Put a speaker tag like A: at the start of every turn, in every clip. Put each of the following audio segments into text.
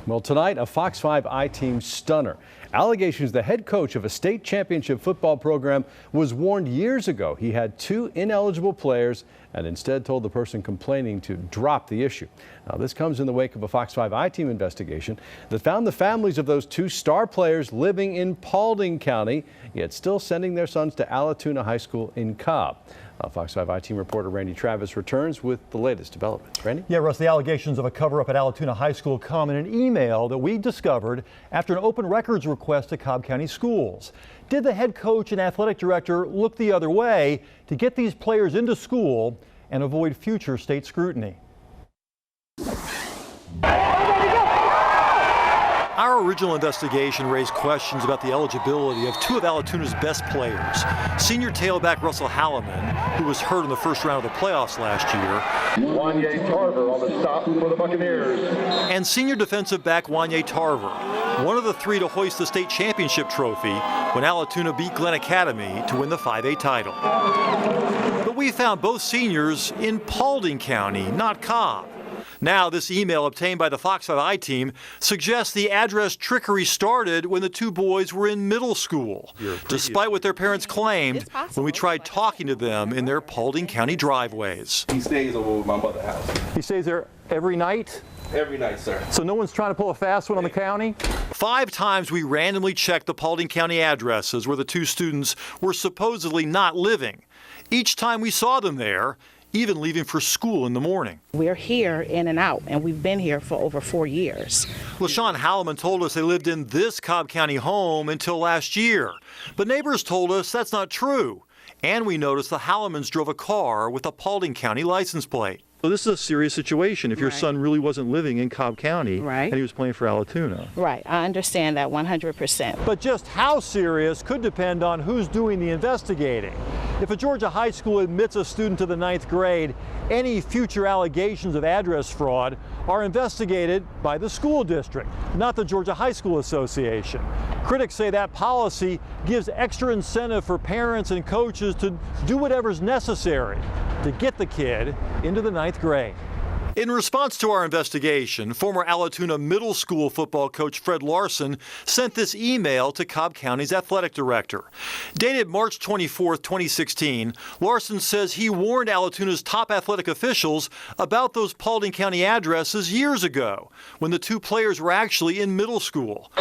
A: Well, tonight, a Fox 5 I-Team stunner. Allegations the head coach of a state championship football program was warned years ago he had 2 ineligible players and instead told the person complaining to drop the issue. Now, this comes in the wake of a Fox 5 I-Team investigation that found the families of those 2 star players living in Paulding County, yet still sending their sons to Allatoona High School in Cobb. Fox 5 I-Team reporter Randy Travis returns with the latest developments. Randy?
B: Yeah, Russ, the allegations of a cover-up at Allatoona High School come in an email that we discovered after an open records request to Cobb County schools. Did the head coach and athletic director look the other way to get these players into school and avoid future state scrutiny? Our original investigation raised questions about the eligibility of 2 of Allatoona's best players. Senior tailback Russell Halimon, who was hurt in the first round of the playoffs last year.
C: Juanyea Tarver on the stop for the Buccaneers.
B: And senior defensive back Juanyea Tarver, one of the 3 to hoist the state championship trophy when Allatoona beat Glynn Academy to win the 5A title. But we found both seniors in Paulding County, not Cobb. Now, this email obtained by the Fox 5 I-Team suggests the address trickery started when the 2 boys were in middle school, despite what their parents claimed when we tried talking to them in their Paulding County driveways.
D: He stays over with my mother's house.
B: He stays there every night?
D: Every night, sir.
B: So no one's trying to pull a fast one on the county? 5 times we randomly checked the Paulding County addresses where the 2 students were supposedly not living. Each time we saw them there, even leaving for school in the morning.
E: We're here in and out, and we've been here for over 4 years.
B: LaShawn Halimon told us they lived in this Cobb County home until last year. But neighbors told us that's not true. And we noticed the Halimons drove a car with a Paulding County license plate. So this is a serious situation if your son really wasn't living in Cobb County and he was playing for Allatoona.
E: Right, I understand that 100%.
B: But just how serious could depend on who's doing the investigating. If a Georgia high school admits a student to the 9th grade, any future allegations of address fraud are investigated by the school district, not the Georgia High School Association. Critics say that policy gives extra incentive for parents and coaches to do whatever's necessary to get the kid into the 9th grade. In response to our investigation, former Allatoona Middle School football coach Fred Larson sent this email to Cobb County's athletic director. Dated March 24, 2016, Larson says he warned Allatoona's top athletic officials about those Paulding County addresses years ago, when the 2 players were actually in middle school.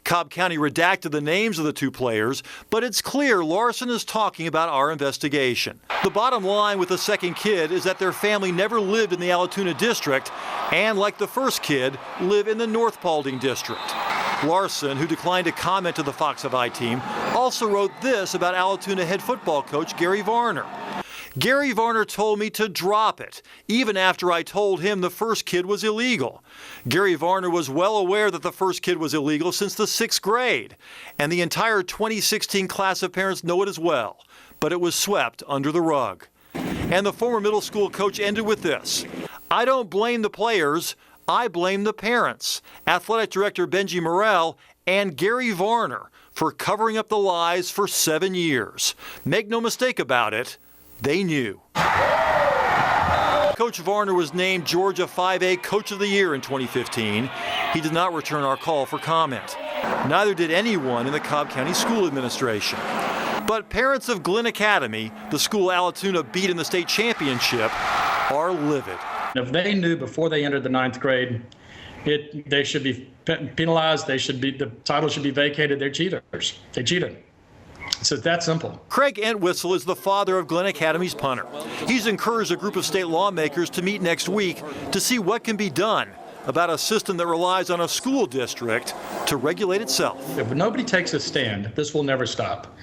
B: Cobb County redacted the names of the 2 players, but it's clear Larson is talking about our investigation. The bottom line with the second kid is that their family never lived in the Allatoona district and, like the first kid, live in the North Paulding district. Larson, who declined to comment to the Fox 5 I-Team, also wrote this about Allatoona head football coach Gary Varner. Gary Varner told me to drop it, even after I told him the first kid was illegal. Gary Varner was well aware that the first kid was illegal since the 6th grade, and the entire 2016 class of parents know it as well, but it was swept under the rug. And the former middle school coach ended with this: I don't blame the players, I blame the parents, athletic director Benji Morrell and Gary Varner for covering up the lies for 7 years. Make no mistake about it, they knew. Coach Varner was named Georgia 5A Coach of the Year in 2015. He did not return our call for comment. Neither did anyone in the Cobb County School Administration. But parents of Glynn Academy, the school Allatoona beat in the state championship, are livid.
F: If they knew before they entered the 9th grade, they should be penalized. The title should be vacated. They're cheaters. They cheated. So it's that simple.
B: Craig Entwistle is the father of Glynn Academy's punter. He's encouraged a group of state lawmakers to meet next week to see what can be done about a system that relies on a school district to regulate itself.
F: If nobody takes a stand, this will never stop.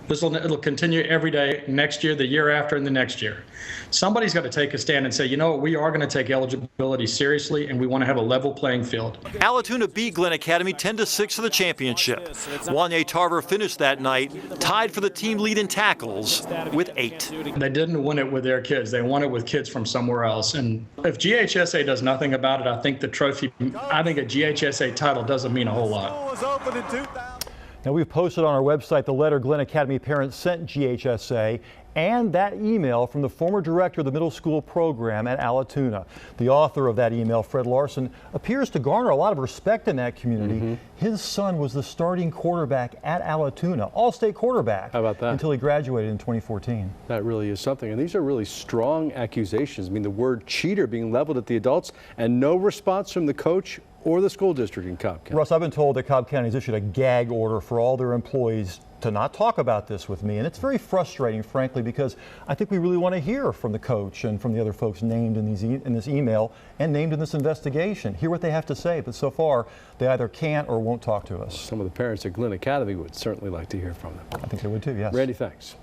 F: It'll continue every day, next year, the year after, and the next year. Somebody's got to take a stand and say, you know what, we are going to take eligibility seriously, and we want to have a level playing field.
B: Allatoona beat Glynn Academy 10-6 for the championship. Juanyea Tarver finished that night tied for the team lead in tackles with 8.
F: They didn't win it with their kids. They won it with kids from somewhere else. And if GHSA does nothing about it, I think a GHSA title doesn't mean a whole lot.
B: Now, we've posted on our website the letter Glynn Academy parents sent GHSA and that email from the former director of the middle school program at Allatoona. The author of that email, Fred Larson, appears to garner a lot of respect in that community. His son was the starting quarterback at Allatoona, all-state quarterback.
A: How about that?
B: Until he graduated in 2014.
A: That really is something. And these are really strong accusations. I mean, the word cheater being leveled at the adults and no response from the coach or the school district in Cobb County.
B: Russ, I've been told that Cobb County has issued a gag order for all their employees to not talk about this with me. And it's very frustrating, frankly, because I think we really want to hear from the coach and from the other folks named in this email and named in this investigation. Hear what they have to say. But so far, they either can't or won't talk to us.
A: Some of the parents at Glynn Academy would certainly like to hear from them.
B: I think they would too, yes.
A: Randy, thanks.